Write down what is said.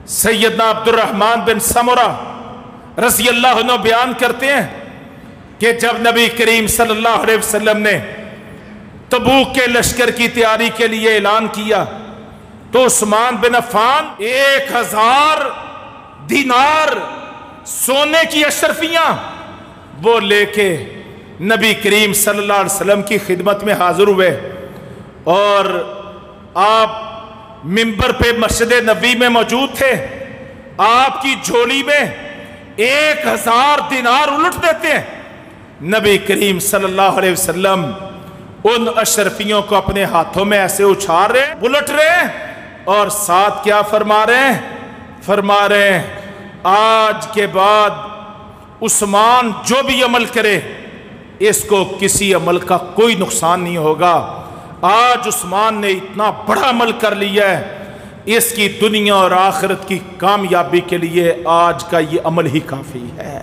سیدنا عبدالرحمن بن سمرہ رضی اللہ عنہ بیان کرتے ہیں کہ جب نبی کریم صلی اللہ علیہ وسلم نے تبوک کے لشکر کی تیاری کے لیے اعلان کیا تو عثمان بن عفان 1000 دینار سونے کی اشرفیاں وہ لے کے نبی کریم صلی اللہ علیہ وسلم کی خدمت میں حاضر ہوئے، اور آپ منبر پہ مسجد نبوی میں موجود تھے۔ آپ کی جھولی میں 1000 دینار الٹ دیتے ہیں۔ نبی کریم صلی اللہ علیہ وسلم ان اشرفیوں کو اپنے ہاتھوں میں ایسے اچھال رہے ہیں، الٹ رہے ہیں، اور ساتھ کیا فرما رہے ہیں؟ فرما رہے ہیں آج کے بعد عثمان جو بھی عمل کرے اس کو کسی عمل کا کوئی نقصان نہیں ہوگا۔ آج عثمان نے اتنا بڑا عمل کر لیا ہے، اس کی دنیا اور آخرت کی کامیابی کے لیے آج کا یہ عمل ہی کافی ہے۔